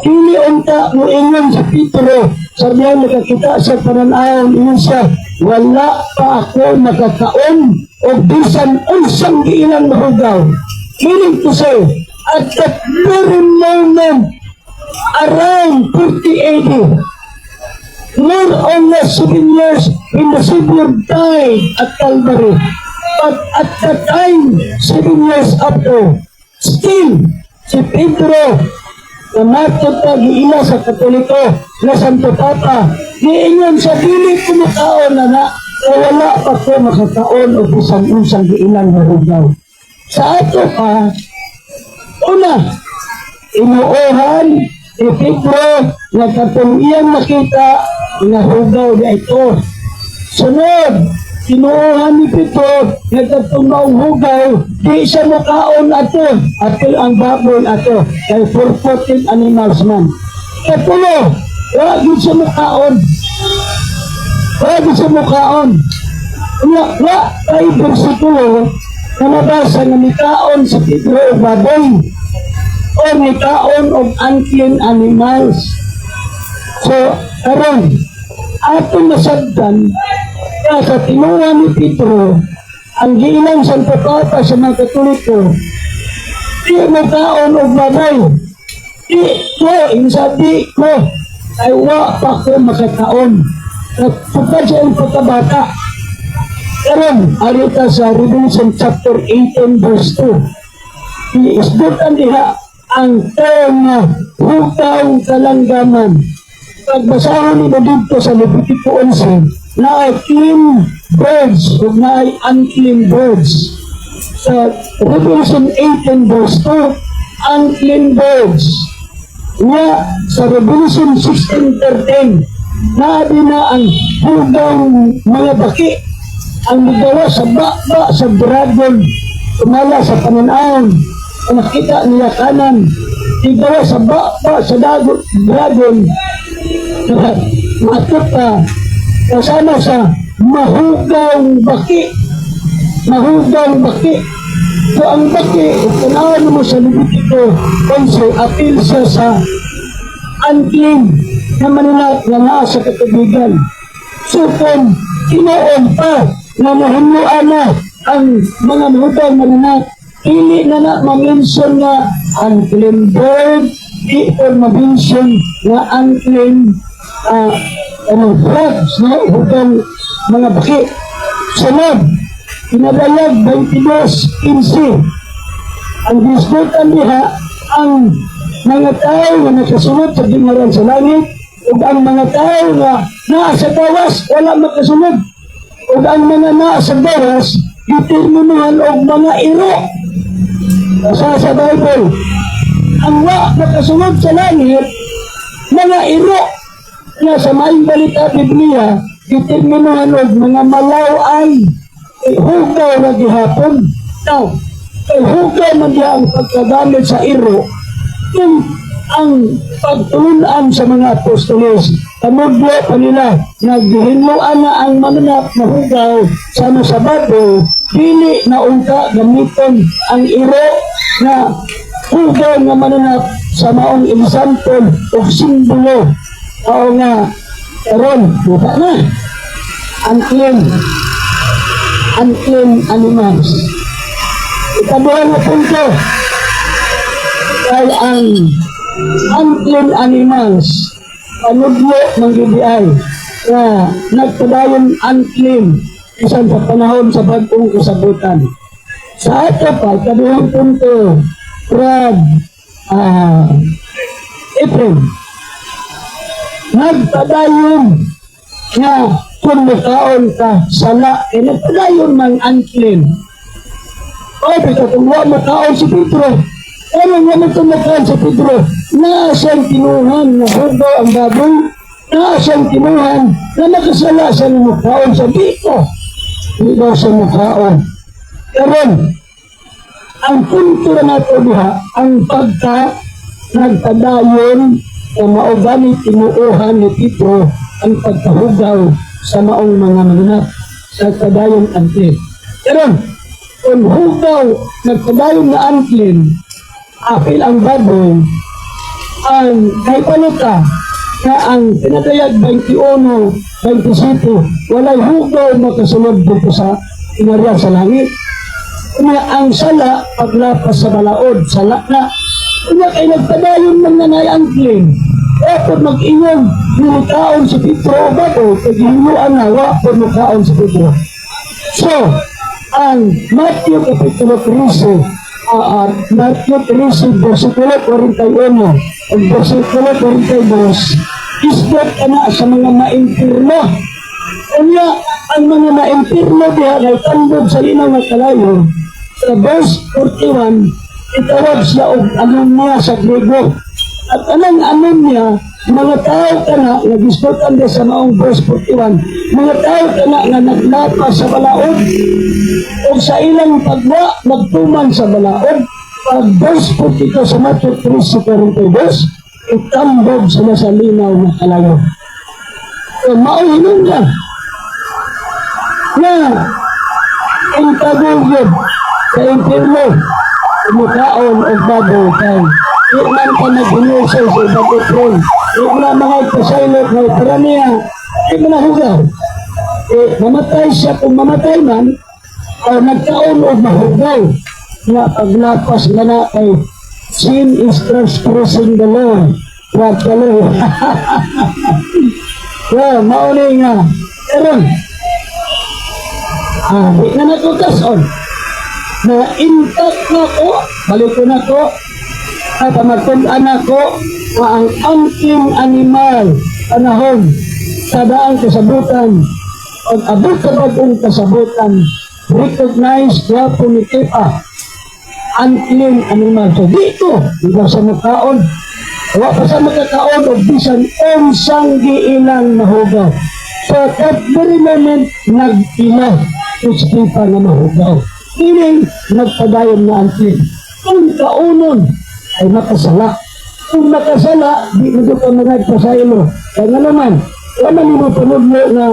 Dili unta mo ingon sa Pedro, sabihan nakakita sa pananaon ingon siya, wala pa ako nakakaon o bisan unsang giilang mahugaw. Meaning to say, at that very moment, around 50 AD, more or less 7 years when the Savior died at Calvary, but at that time, 7 years after, still, si Pedro, na matutag-iila sa Katoliko na Santo Papa, niingon sa dili kumakaon na wala pa ko makakaon o bisang-unsang giilang mahugaw. Sa ato pa, una, inuohan ni Pedro na katong iyang makita na hugaw na ito. Sunod, inuohan ni Pedro na katong maunghugaw, di siya makaon ato, ato ang baboy ato, kay for-footed animals man. Katulo, wagi siya makaon. Wagi siya makaon. Wa kay versikulo na nabasa na nikaon sa Pedro o baboy o nikaon o unclean animals. So, karon, ato masagdan sa tinuwa ni Pedro, ang giilang Santo Papa sa mga Katoliko, di mo kaon o baboy. Di ko, insabi ko, ay wa pa ko makakaon. At pagka siya ang pagkabata, karon, arita sa Revelation chapter 18 verse 2, iisbutan diha ang term na hugaw kalanggaman. Pagbasahon ni dito sa Levitico 11, na ay clean birds o na ay unclean birds. Sa Revelation 18 verse 2, unclean birds. Nga sa Revelation 16:13, na ang hugaw mga baki, ang nagawa sa bakba sa dragon, tumala sa pananaon, nakita niya kanan, nagawa sa bakba sa dragon, matot pa, kasama sa mahugawang baki. Mahugawang baki. So ang baki, tanawan mo sa Levitico 11, apil siya sa unclean na manilat na naa sa katubigan. So kung inoon pa na nahimuan na ang mga mahugawang manilat, ili na ma-mention na unclean bird, di or ma-mention na unclean frogs, no? Hukang mga baki. Sunod, pinadayag 22:15. Ang disputan niya ang mga tao na nakasunod sa dingaran sa langit, o ang mga tao na nasa bawas, wala makasunod. O ang mga nasa bawas, determinuhan o mga iro. Sa Bible, ang wa makasunod sa langit, mga iro na sa maing balita Biblia, determinuhan og mga malawan, hugaw na gihapon. Now, hugaw man diha ang pagkagamit sa iro, kung ang pagtulunan sa mga apostoles, kamudlo pa nila, naghihinluan na ang mananap na hugaw sa Sabado, dili na unta gamiton ang iro na hugaw nga mananap sa maong example o simbolo. Oo nga, karon, buka na. Unclean animals. Ikabuhan na punto, ay ang unclean animals, panudlo ng GBI, na nagpadayon unclean isang sa panahon sa bagong kasabutan. Sa ato pa, ikabuhan punto, Brad April, nagpadayon nga kung makaon ka sala, nagpadayon mang unclean. O, pito kung makaon si Pedro, ano nga makaon si Pedro, naasang tinuhan na hugaw ang baboy, naasang tinuhan na nakasala sa makaon sa biko, hindi daw sa makaon. Karon, ang punto na nato diha, ang pagka nagpadayon o maugani tinuuhan ni Pedro ang pagkahugaw sa maong mga mananap sa padayon unclean. Karon, kung hugaw nagpadayon na unclean, apil ang baboy, ang kay panuka na ang pinatayag 21, 27, walay hugaw makasunod dito sa inarya sa langit. Kaya ang sala, paglapas sa balaod, sala na. Kaya kay nagpadayon ng nanay-angklin. Kaya mag-ingon, nilikaon si Pedro o bago, pag-inuan na, wapon nilikaon si Pedro. So, ang Matthew Kapitulo 13, Matthew 13, versikulo 41, ang versikulo 42, isbot ka na sa mga maimpirno. Kanya, ang mga maimpirno diha ay tandog sa linaw na kalayo. Sa verse 41, itawag siya og anomia sa Grego. At anong anomia, mga tao ka na, nag-isbotan din sa maong verse 41, mga tao ka na nga naglapa sa balaod, o sa ilang pagwa, magtuman sa balaod. Pag verse 42 sa Matthew 13:42, itambog sila sa linaw na kalayo. So, mauhinom na na intaguyod sa impirno, kumakaon o bago kay iman ka nag-inusay sa ibang tron, iman mga ipasaylo kay Parania, iman na hugaw. Mamatay siya kung mamatay man, o nagkaon o mahugaw na paglapas na na kay sin is transgressing the law. What the law? Well, mauli nga. Pero, di na natutas-on. Na intact na ko, balik ko na ko, at magtundaan na ko, na ang angking animal, panahon, sa daang kasabutan, pag abot sa bagong kasabutan, recognize na punitipa, unclean animal. So dito, diba sa makaon, wala pa sa makakaon o bisan unsang giilang mahugaw. So at that very moment, nag-ilaw si Pipa na mahugaw. Meaning, nagpadayon na unclean. Kung kaunon, ay makasala. Kung makasala, di mo ka nagpasaylo. Kaya nga naman, wala mo panudlo na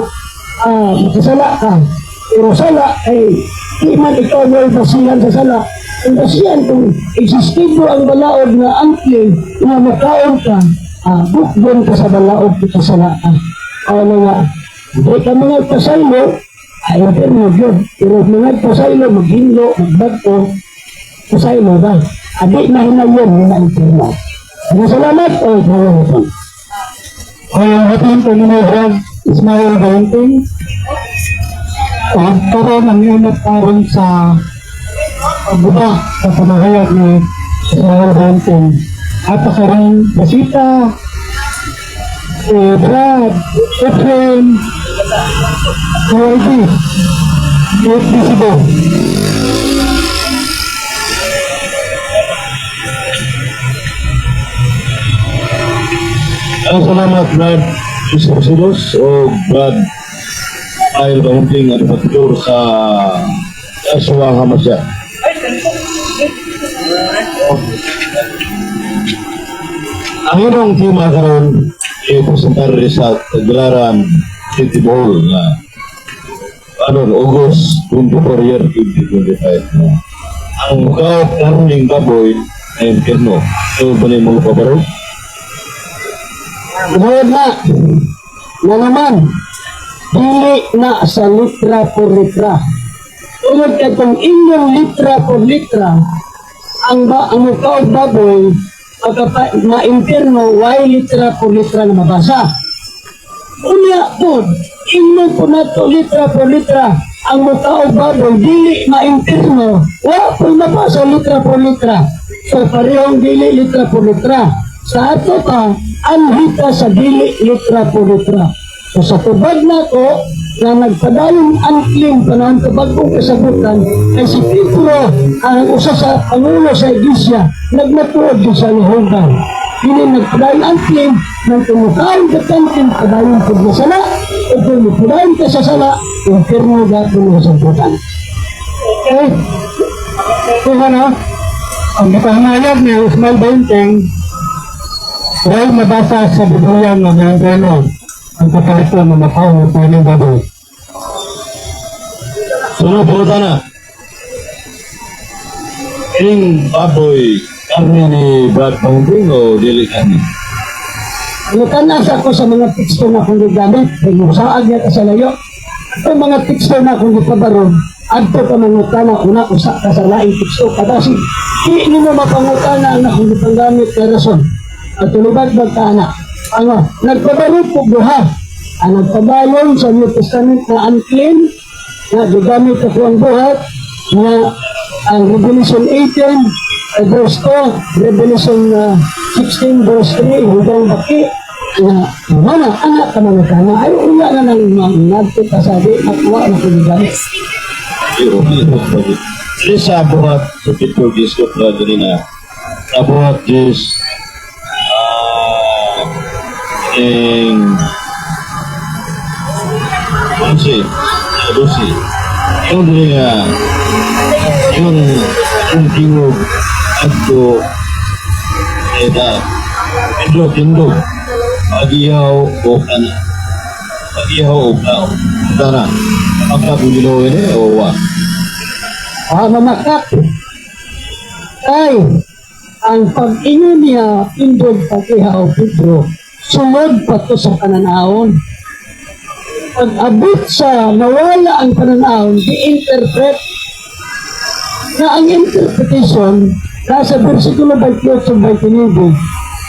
makasala ka. Pero sala ay di man ikaw may basihan sa sala. Ang basihan kung existibo ang balaod na unclean na makaon ka, bukbon ka sa balaod kita sala ka. Kaya nga, di ka mga pasaylo, ayaw din mo yun. Pero mga pasaylo, maghinlo, magbagto, pasaylo ba? Adik na hinayon, hinayon mo. Salamat o salamat. Kaya ating Panginoon Ismael Gaunting, karon ang inat karon sa pagbuba sa pamahayag ni Ismael Gaunting. At karon basita, Brad, Efrain, KYB, Visible. Salamat Brad Isilos o Brad Ismael Gaunting at patutur sa Aswa Hamasya. Ang irong tema karon ay presentar sa Tagbilaran City Bowl na August 24 year 2025. Ang mukaot karning baboy ay impirno. So ba na mga pabaro? Gawad na naman, dili na sa litra por litra. Tulad ka kung inyong litra por litra, ang mukaw baboy, ma-impirno, why litra por litra na mabasa? Unya po, inyong po na to litra por litra, ang mukaw baboy, dili ma-impirno, wala po mabasa litra por litra. So parehong dili litra por litra. Sa ato pa, anhita sa dili litra po litra. So sa tubag na ko, na nagpadayon unclean panahon tubag kong kasabutan, ay si Pedro, ang usa sa pangulo sa iglesia, nagmatuod din sa lihugan. Hindi nagpadayon unclean, nang tumukain ka kantin, padayon po na sala, o kung padayon ka sa sala, impirno gato na sabutan. Okay? So ano, ang napahangayag ni Ismael Gaunting, dahil mabasa sa Biblia na may gano'n ang kaparito na makaw ng pwedeng baboy. Sunod po na. Ining baboy, karne ni Brad Pounding o dili karne? Nakanas ako sa mga teksto na akong gigamit, kung saag niya ka sa layo. Ang mga teksto na akong gipabaron, adto ka mangutana, una usa ka sa laing teksto. Kadasi, di mo mapangutana ang akong gipanggamit na rason. At tulibad magkana. Ano, nagpabarot po buha. Ang nagpabayon sa New Testament na unclean, na gigamit ako ang buhat, na ang Revelation 18, verse 2, Revelation 16, verse 3, hanggang baki, na mana, anak ka mga kana, ay uya na ng nagtutasabi, nakuha na kinigamit. Jadi sa buhat sa Pitbull Disco na ganina, sa buhat is dosi. Yung dili nga, yung tingog ato tindog pagihaw o kana tara pagkabulilaw ini o wa Mamakak, ay, ang pag-ingon niya, tindog pagihaw Pedro, sunod pa to sa kananaon. Pag-abot sa nawala ang pananaon, di-interpret na ang interpretation nasa versikulo 28-29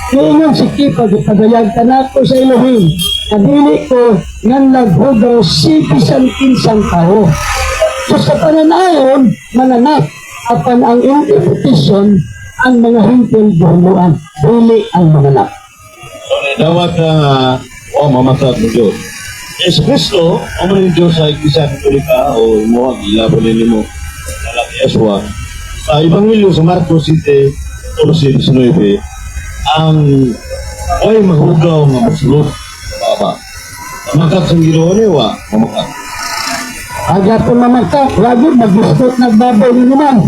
ngayon si Kipa gipagayag ka na ko sa Elohim nabili ko ngan naghugaw si bisan-kinsang tao so sa pananaon mananap apan ang interpretation ang mga hintil buhuluan dili ang mananap. dawat mamasad ng Diyos. Yesu Kristo, ang mga Diyos ay isa katolika o mo ilabon mo lalaki Yeswa. Sa Ebanghelyo sa Marcos 7:19, ang ay mahugaw nga masulot baba. Makat sa Ginoo ni wa mamakat. Aga po mamakat, lagi mag-istot nagbabaw ni naman.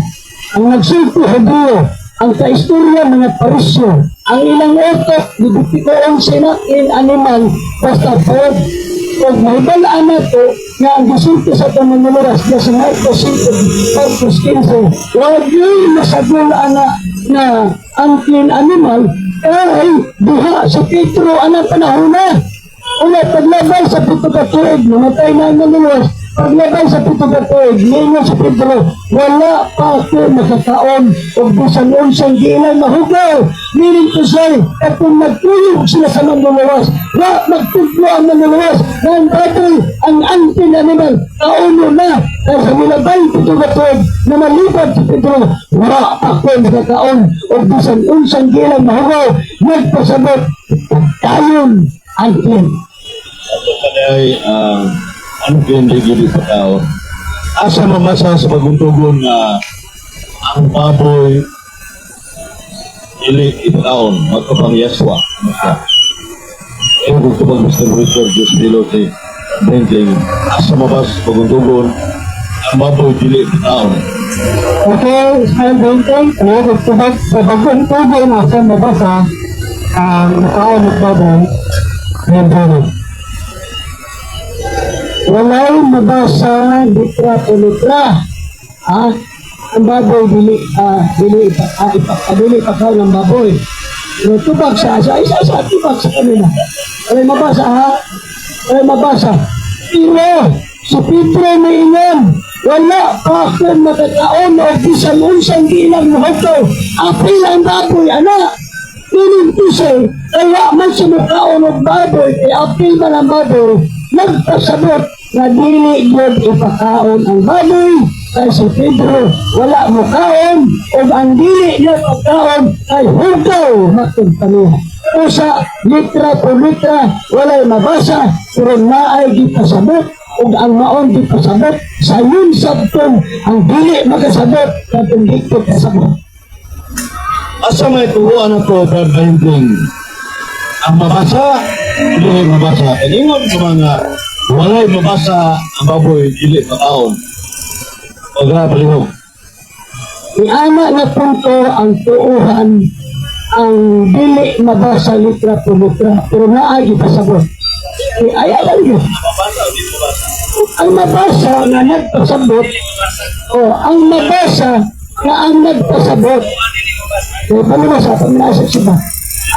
Ang nagsulto Hebreo, ang kaistorya mga Parisyo, ang ilang otok, Levitico 11 na animal, basta pod. Pag may balaan na ito, nga ang gisulti sa pamaniluras, na sa Marcos 7, Marcos 15, huwag yung masagulaan na unclean animal, ay buha sa Pedro, anong panahon na. Una, paglabay sa putugatuig, namatay na ang maniluras, paglabay sa putugatuig, ngayon sa Pedro, wala pa ako makakaon o bisan-unsang giilang mahugaw. Meaning to say, at kung nagtulog sila sa manluluwas, magtuglo ang manluluwas, na ang batay, ang unclean animal, kauno na, dahil sa nilabay putugatuig, na malipad sa Pedro, wala ako makakaon o bisan-unsang giilang mahugaw, nagpasabot, tayon, unclean. Ito paday ano pinigili pa tao. Asa mamasa sa paguntugon na ang baboy ili itaon magkapang Yeswa. Kung gusto pag Mr. Richard Diyos Pilote Bentling, asa mabas sa paguntugon ang baboy ili itaon. Okay, Ismael Bentling, gusto ba sa paguntugon asa mabasa ang nakaon at baboy Bentling. Walay mabasa litra po litra. Ang baboy dili ipakaw ng baboy. Pero tubag sa isa tubag sa kanila. Walay mabasa walay mabasa. Pero si Pedro may ingon, wala pa akong makataon o bisan-unsang ilang mahagaw. Apil ang baboy, anak. Meaning to say, kaya man sa makaon o baboy, kaya apil man ang baboy, nagpasabot na dili yun ipakaon ang baboy kay si Pedro wala mo kaon o ang dili niya pagkaon ay hugaw matong kaniya. O sa litra po litra walay mabasa pero naay gipasabot o ang maon gipasabot sa yun sabtong ang dili makasabot katong di kasabot. Asa may turuan ako Brad Bentling ang mabasa dili mabasa kaningon sa mga walay mabasa ang baboy dili makaon. O palihog. Iana na punto ang tuuhan ang dili mabasa litra po litra pero naagi pasabot. Ay alam yun. Ang mabasa na nagpasabot o ang mabasa na ang nagpasabot Kaya panimasa, paminasa siya.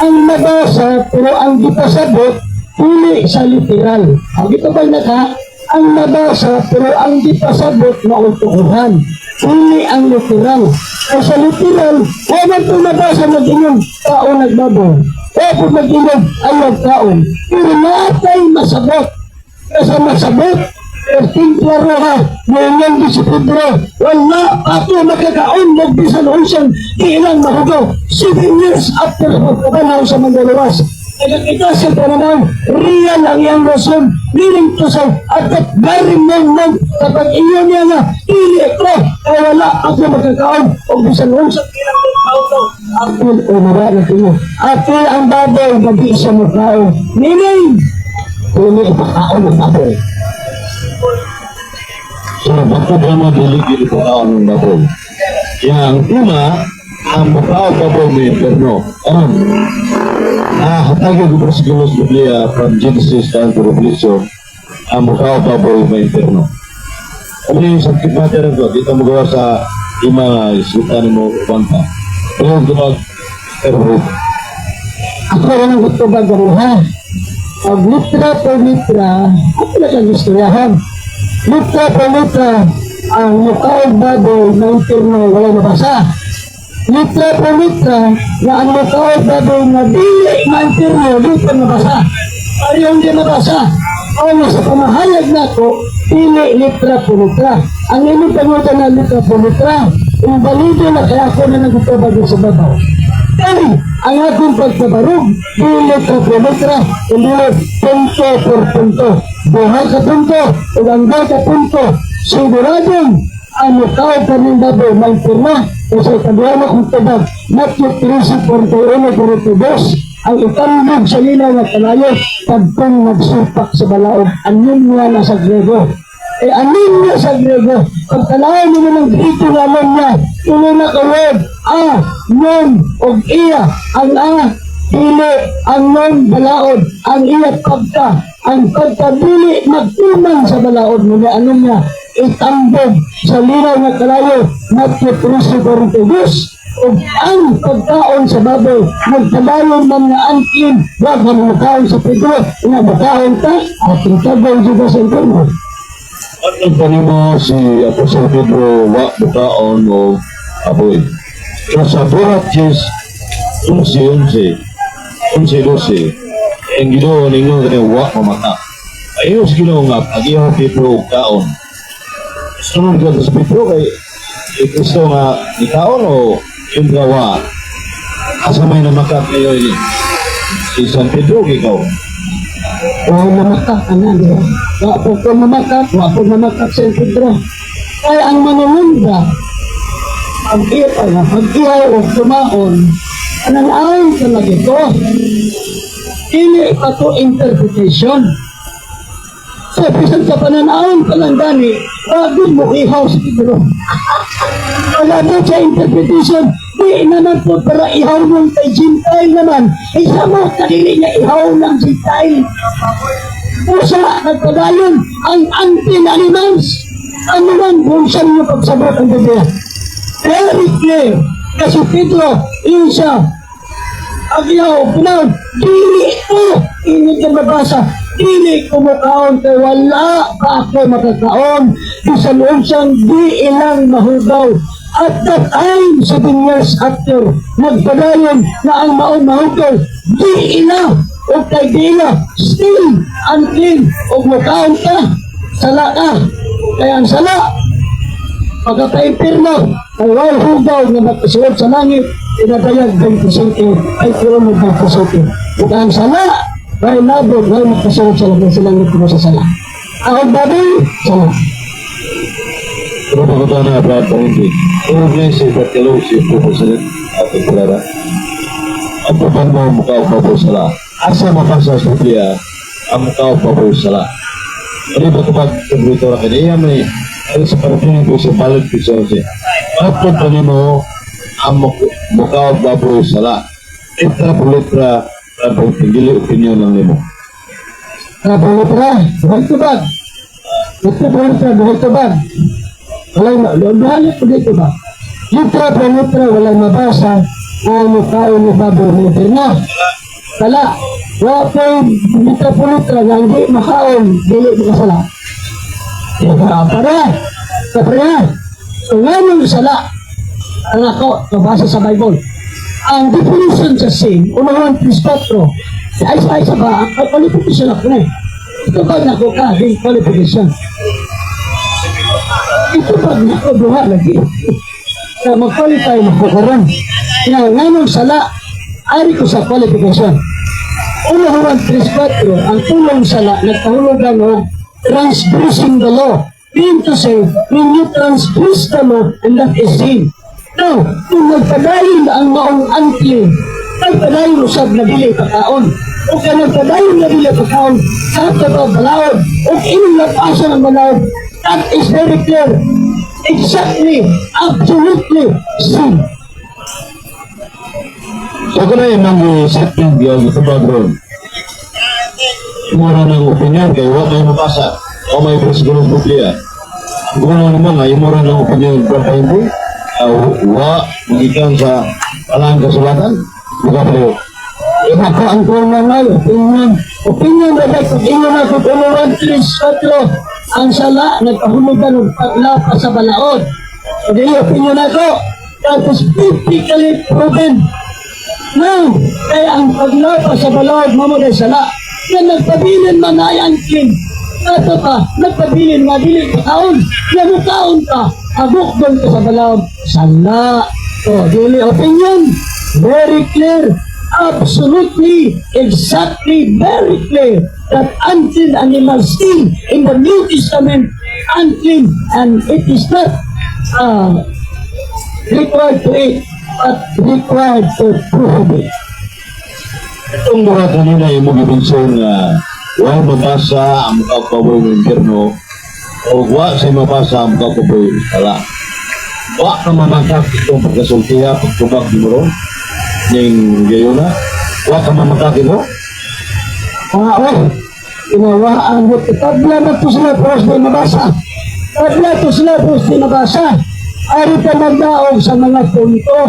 Ang nabasa, pero ang dipasabot, pili sa literal. Ang ito ba naka? Ang nabasa, pero ang dipasabot, mautukuhan. Pili ang literal. Kaya sa literal, wala itong nabasa mag-inom, tao nagbabaw. Kaya po mag-inom, ang nagkaon. Pero natay masabot. Kasi masabot, Timplaro ha, ngayon di si Pedro, wala ako makakaon, magbisan ocean, ilang mahugaw, 7 years after pagkabanaw sa Mandalawas. Nagkakita sa pananaw, real ang iyang rason, meaning to say, at that very moment, kapag iyo niya na, ili ko, ay wala ako makakaon, magbisan ocean, ilang mahugaw. Apil o marami kayo. Apil ang baboy, mag-iisa mo kao. Meaning, hindi ipakaon ang baboy. So, bakit naman diligid ito ang baboy? Yang una, ang mukha o baboy may inferno. Hatagin ko sa Biblia from Genesis down to Revelation, ang mukha o baboy may inferno. Ano yung sakit natin ito? Dito magawa sa ima isutan mo banta. Pero ito mag-terrorist. Ako rin ang gusto ba gano'n ha? Pag litra per litra, ako na kang istoryahan. Litra per litra, ang mukha o baboy na inferno wala nabasa. Litra per litra, na ang mukha o baboy na dili na inferno, litra nabasa. Ayaw hindi nabasa. O sa pamahayag na ko, pili litra per litra. Ang inyong pangutan na litra per litra, yung balido na kaya ako na nagtutubag sa babaw. Kaya, ang akong pagkabarog, pilit o kilometra, hindi punto por punto. Buha ka punto, o hanggang ka punto. Siguradong, ang mukhaw ka ng baboy, may pirma, o sa kaduhan akong tubag, Matthew 13:41-42, ang ikambog sa linaw na kalayo, pagkong nagsupak sa balaod, anemia na sa Grego. Anemia sa Grego, pagkalayo nyo ng grito na anemia, tuloy na kawag, non, o iya, ang dili, ang non, balaod, ang iya, pagka, ang pagkabili, magtumang sa balaod mo na anemia, itambog sa linaw na kalayo, Matthew 13:42, o ang pagkaon sa baboy, magtabayon man nga angkin, wag ang makaon sa Pedro, nga makaon ka, at itabaw juga sa inferno. At nagpani mo si Apostol Pedro, wak bukaon o aboy. Sa buhat Diyos, 11:12, ang ginawa ninyo na wak mamata. Ayos ginawa nga, agiyaw Pedro kaon. Sunod ka sa Pedro kay Kristo nga ikaon o yung gawa, kasamay na makat ngayon ni si San Pedro, ikaw. Wow, namakat, ano, wapog ko namakat sa Pedro. Kaya ang manununda, pag-ihaw o tumaon, anong ayon talaga ito? Hindi pa ito interpretation. So, bisan sa pananaon pa lang gani, bago mo ihaw si Pedro. Wala doon sa interpretation, di naman po para ihaw ng kay Gentile naman. Isa mo, kanili niya ihaw ng Gentile. Pusa, nagpagayon, ang anti-animals. Ano man, kung saan niyo pagsabot ang Biblia. Very clear. Kasi Pedro, yun siya. Agyaw, pinahon, dili ito. Hindi ka mabasa. Dili kumakaon kay wala pa ako makakaon. Bisan unsang di ilang mahugaw. At that time, 7 years after, nagpadayon na ang maong mahugaw, di ila o kay di ila, still unclean o makaon ka, sala ka. Kaya ang sala, pagkaka-impirno, ay wal hugaw na magpasuot sa langit, pinadayag 27, ay puro magpapasuot. Kaya ang sala, ay nabog, ay magpasuot sa langit mo sa sala. Ang baboy, sala. Pero pagkata na Brad Parinti, English is that yellow ship po sa ating Clara. Ang papan mo mukha o baboy sala. Asa mapasa sa Biblia, ang mukha o baboy sala. Ano ba kapag kumbrito na kanya, may sa parating ko sa balik ko siya. At pagkani mo, ang mukha o baboy sala. Itra po litra, ang tingili opinion ng limo. Litra, buhay tubag. Litra, buhay tubag. Walang, luhalit po dito ba? Litra, walay mabasa, mukhaon ni Baboy ni Perno. Sala, wapay litra-litra nga hindi makaon, dili makasala. Kapara, so ngayon sala, ang ako, nabasa sa Bible, ang definition sa sin, unahan 3-4, sa isa-isa ba, ang qualification ako na eh. Ito ba na ko ka, yung qualification? Ito ba na ko buha lagi? Na mag-qualify na ko karon. Ngayon sala, ari ko sa qualification. Unahan 3-4, ang tulong sala, nagkahulugan ng transgressing the law. Mean to say, when you transgress the law, and that is sin. Now, kung nagpadayon ang maong unclean, nagpadayon usab na dili pagkaon. O kaya nagpadayon na dili pagkaon, sa ito balawad, o inilagpasan ng balawad, that is very clear. Exactly, absolutely sin. So kung na yung mga setting diyan sa background, mura ng opinion kayo, wala may mabasa, o may presigurong Biblia. Kung ano naman nga, yung mura ng opinion ng hindi, magikan sa palang kasulatan, buka pa yun. Ako ang tulong nga, opinion na nagpag-ingon ako, tulungan 3-4, ang sala, nagkahulugan ng paglapa sa balaod. So, dili opinion ako, that is biblically proven. Now, kaya ang paglapa sa balaod, mamuday sala, na nagpabilin man ay unclean. Ito pa, nagpabilin nga dili kaon, namukaon ka, agukdol ka sa balaod, sala. So, dili opinion, very clear, absolutely, exactly, very clear, that unclean animals still in the New Testament, unclean, and it is not required to eat, but required to prohibit. Itong mura kanina yung mga binsong huwag mabasa ang magkakaboy ng impyerno o huwag sa mabasa ang magkakaboy ng sala. Huwag na mamakak itong pagkasultiya, pagtubag ni Moro, ng gayona. Huwag ka mamakak ito. Inawaan mo, tabla na ito sila pros na mabasa. Tabla ito sila pros na mabasa. Ari ka magdaog sa mga punto.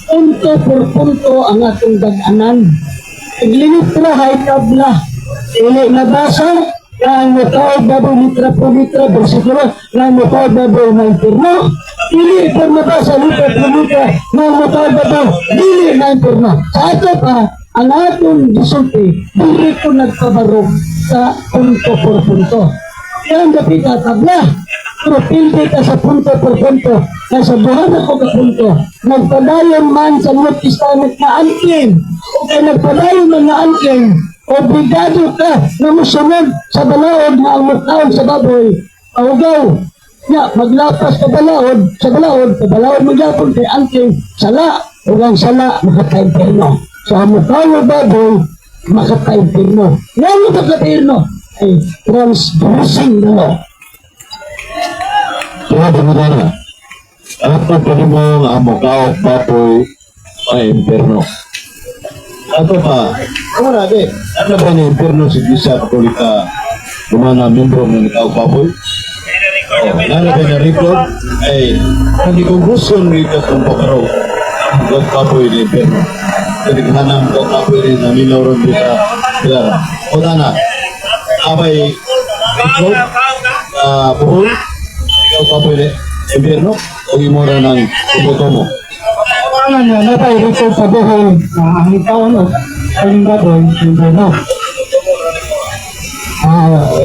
Punto por punto ang atong dag-anan. Iglilitra hay tabla. Ili nabasa, ang matawag baboy litra po litra, bersikulo, ang matawag baboy na impurno. Ili po nabasa litra po litra, ang matawag baboy, dili na impurno. Sa ato pa, ang atong gisulti, dili ko nagpabarog sa punto por punto. Yan dapat tabla. Pero pildi ka sa punto por punto. Nasa buhan ako ka punto. Nagpadayon man sa New Testament na unclean. O kaya nagpadayon man na unclean, obligado ka na musunod sa balaod na ang mataon sa baboy. Paugaw. Ya, maglapas sa balaod magyapon kay unclean. Sala. O ang sala, makataimperno. So ang mataon baboy, makataimperno. Ngayon makataimperno ay transgressing the law. Kaya pagkakana, at pagkakimong ang magkakaw baboy ay impyerno. Ato pa, ano natin? Ano ba yung impyerno si Iglesia Katolika kumana membro ng ikaw baboy? Ano ba yung record? Ay, hindi kong gusto ng ikaw kung pakaraw ang baboy ng impyerno. Kasi kanang baboy rin na minauron din sa pilara. O na, abay record, buhol, ikaw baboy ng impyerno o imora ng iboto mo. Ano nga, napay-record sa buhol na ang ikaon o ang baboy, impurno.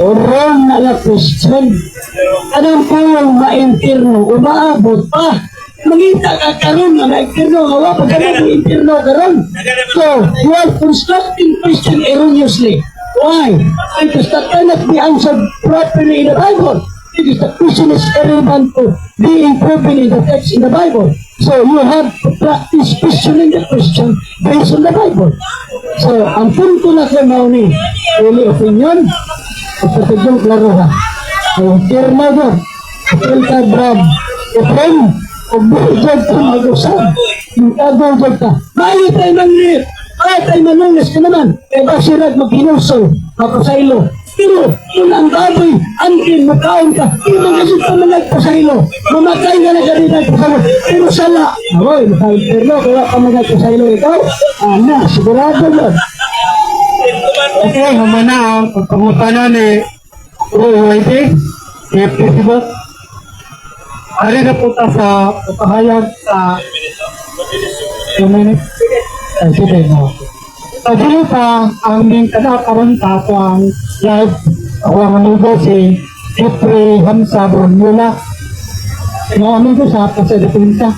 Wrong na la question. Anong po yung ma-impirno? Umaabot pa. Mangita ka karon na ma-impirno. Hawa pa ka na ma-impirno karon. So, you are constructing question erroneously. Why? Because that cannot be answered properly in the Bible. Because the question is irrelevant to being proven in the text in the Bible. So, you have to practice questioning the question based on the Bible. So, ang punto na kayo mauni, really opinion, ipatigyong klaro ha. Ang terma doon, ipil ka brad, ipin, o buhigod ka mag-usap, yung kagod ka, maayo tayo manlir, tayo manungas ka naman, kaya ba sirag mag-hinusol, makasaylo, Pero kung ang baboy, antin, makaon ka, hindi mo kasi ka managpasaylo. Mamatay ka na ganito nagpasaylo. Pero sala, amoy, maka-interno, kaya ka managpasaylo ikaw, sigurado yun. Okay, humana ang pagpangutana ni UYT, si Facebook. Ari na po ta sa pagpahayag sa 2 minutes. Ay, sige, no. Pagdili pa ang ming kanakaroon ta ako ang live, ako ang amigo si Jeffrey Hamza Brunula. Ang amigo sa Depensa.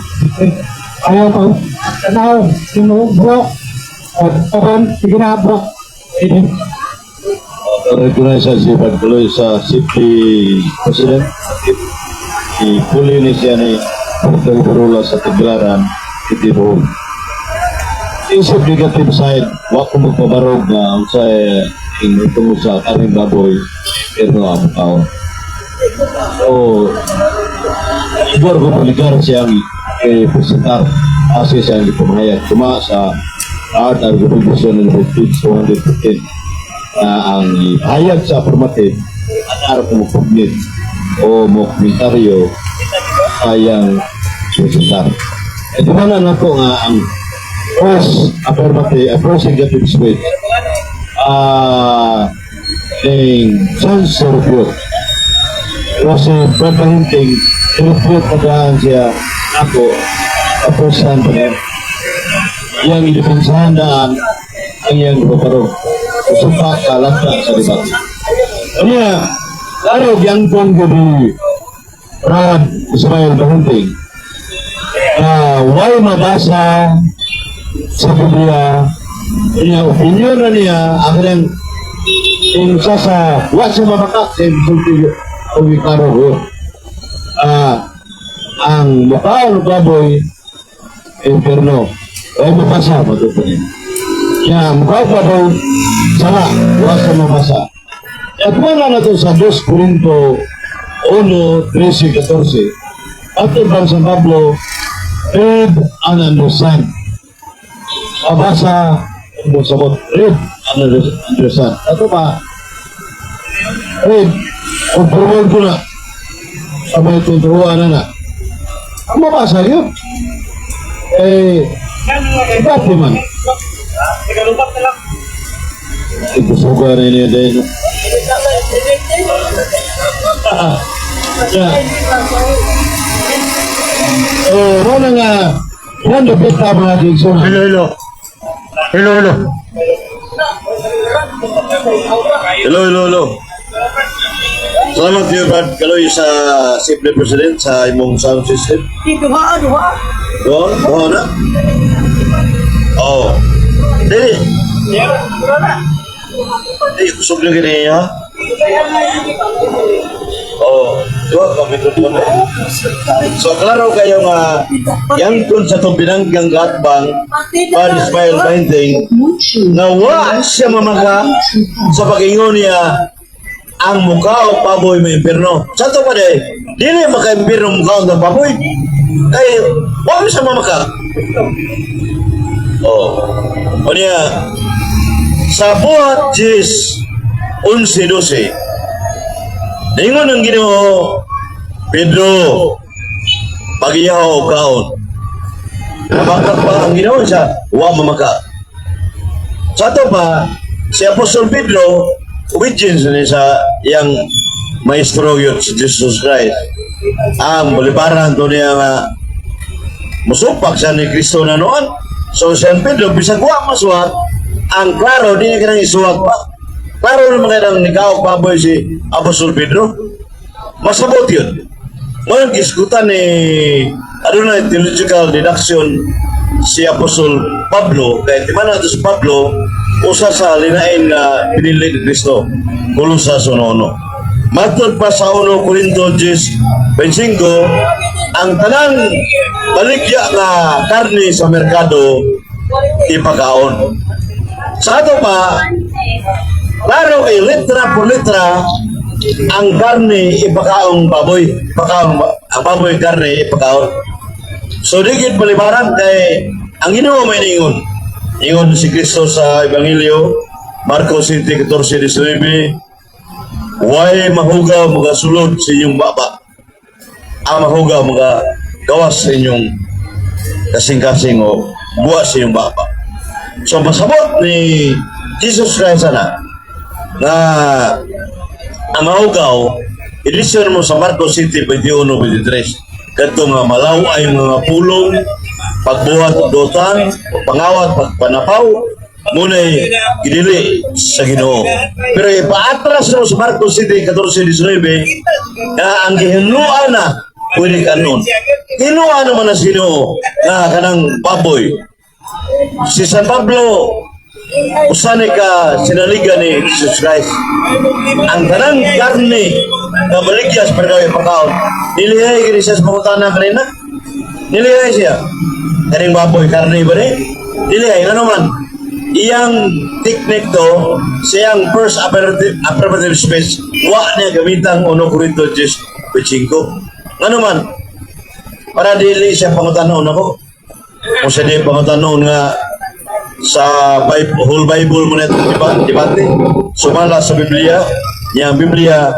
Ayaw ko, tanaw, sinubro, at pakon, sige na, bro. Recognize si Pagtuloy sa City President. Ipuli ni siya ni Dr. Barula sa Tiglaran, City Road. Isip negative side, wag ko magpabarog na sa itong sa karing baboy, pero ang tao. So, igor ko paligar siyang presentar kasi siyang ipamahayag. Tuma sa Art and Revolution and Page 215 na ang ipahayag sa affirmative at araw ko mag-commit o mag-komentaryo sayang presentar. E di mana na po nga ang first affirmative, first negative speech ng chance to refute. Kasi pagkahinting i-refute pagkaan siya ako first hand pa rin. Yang idepensahan daan ang iyang paparong suka kalata sa debat. Kanya, laro yang kong gabi Brad Ismail Bahunting why mabasa sa Biblia niya opinion na niya ang yung sa what's yung mabakak sa ibig o wikaro ko ang mukha ng baboy inferno ay mabasa matutunin kaya mukha pa daw sala what's yung mabasa at wala na ito sa 2 Corinto 1:13-14 at ibang San Pablo read and understand mabasa kung sabot read and understand ito pa read kung promote ko na sabay tuturuan na ang mabasa yun dati man ikusuga na niya dahil wala nga yan dapat tama natin so Hello. Salamat kayo, Brad Kaloy, sa Simple President sa imong sound system. Duha. Doon na? Oo. Dili. Kusog na ganyan, ha? Oo. Doon, kamikroton na. So, klaro kayo nga, yang kun sa itong binanggang gatbang, Brad Ismail Painting, na wa siya mamaga sa pag-ingon niya ang mukha o baboy may impirno. Sa ito pa dahil, dili maka-impirno mukha o baboy. Kaya, wala siya mamaka. O niya, sa buhat Jis 11:12, naingon ang Ginoo, Pedro, pag-iyaw o kaon. Nabakat pa ang Ginoo siya, wa mamaka. Sa ito pa, si Apostol Pedro, obedience ni sa iyang maestro yun, si Jesus Christ. Ang balibaran to niya nga musupak siya ni Kristo na noon. So, San Pedro, bisag wa masuwag, ang klaro, di niya kanang isuwag pa. Klaro naman kanang nikaw baboy si Apostol Pedro. Masabot yun. Ngayon, iskutan ni adunay theological deduction si Apostol Pablo, kaya di man nato si Pablo, usa sa linain na pinili ni Kristo, Kolosas 1:1. Matod pa sa 1 Corinto 10:25, ang tanang baligya nga karne sa merkado ipakaon. Sa ato pa, klaro kay litra por litra, ang karne ipakaong baboy, ang baboy karne ipakaon. So digit palibaran kay ang Ginoo may ningon. Ingon si Kristo sa Ebanghelyo, Marcos 7:14-19, Way mahugaw mga sulod sa inyong baba. Ang mahugaw mga gawas sa inyong kasing-kasing o buwa sa inyong baba. So masabot ni Jesus Christ na ang mahugaw, ilisyon mo sa Marcos City 21-23. Kadto nga malaw ay mga pulong, pagbuhat dotan, pangawat, pagpanapaw, muna'y gidili sa Ginoo. Pero ipaatras mo sa Marcos City 14-19, ang gihinuan na pwede kanon. Hinuan naman na sa Ginoo na kanang baboy. Si San Pablo, usani ka sinaligan ni Jesus Christ. Ang kanang karne na baligyas para gawin pagkaon, nilihay ka rin siya sa pangutana kanina. Nilihay siya. Kaning baboy, karne ba rin? Nilihay, ano man? Iyang technique to, siyang first affirmative speech, wa niya gamitang 1 Corinto 10:5. Ano man? Para dili siya pangutanon ako. Kung siya di pangutanon nga sa whole Bible mo na itong debate, sumala sa Biblia, yung Biblia,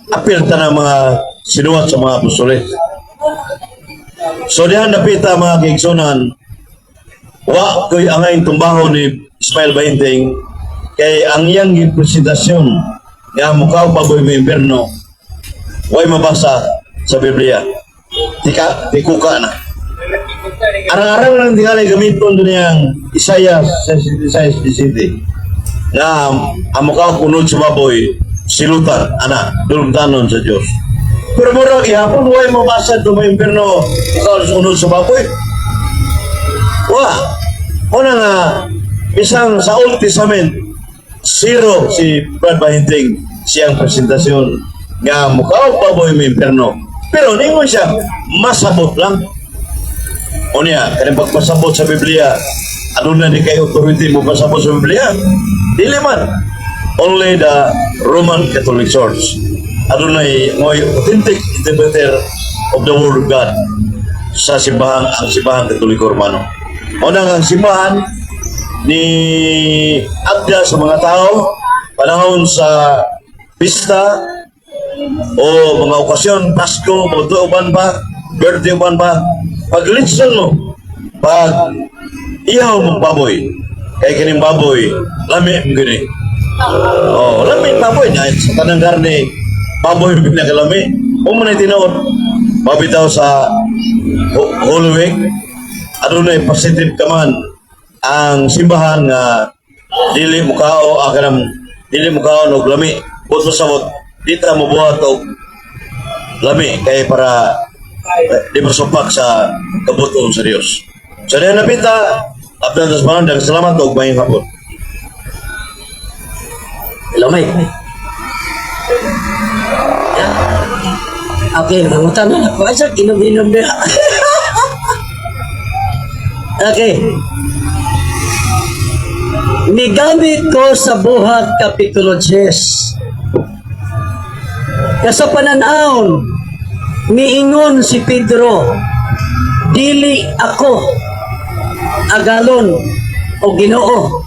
apil ta ng mga sinuwat sa mga apostoles. So diyan napita mga kaigsunan, wa ko'y angay tumbaho ni Ismael Bainting kay ang iyang presentasyon nga mukaw baboy may imperno way mabasa sa Biblia. Tikuka na. Arang-arang lang tingali gamiton doon yung Isaiah 60 nga ang mukaw kunod sa baboy silutan, anak, dulumtanon sa Diyos. Pero mura ihapon, way mabasa doon may imperno mukaw kunod sa baboy. Wah, una nga, isang sa Old Testament, zero si Brad Bahinting siyang presentasyon nga mukaw baboy may imperno. Pero ningon siya, masabot lang. O niya, kaya pagpasabot sa Biblia, ano na di kayo authority mo pasabot sa Biblia? Dili man. Only the Roman Catholic Church. Ano na yung authentic interpreter of the Word of God sa simbahan, ang simbahan Katoliko Romano. Unang ang simbahan ni Agda sa mga tao, panahon sa pista o mga okasyon, Pasko, Buto uban ba, birthday uban ba, pag litson mo, pag ihaw mong baboy, kay kining baboy, lami mo gini. Oh, lami baboy, dahil sa tanang karne, baboy yung pinakalami. Kung mo na itinood, mabitaw sa Holy Week, ano na positive ka man, ang simbahan nga dili mo kao, dili mo kao og lami, buto sabot, dita mo buhat og lami, kay para di masupak sa kabuton sa Dios. So diyan napita, apel das malam, daghang salamat og mayong hapon. Hello, Mike. Okay, mangutan na ako. Asa, inom-inom na. Okay. Migamit ko sa buhat Kapitulo 10. Kasa pananaon, miingon si Pedro, dili ako agalon o Ginoo,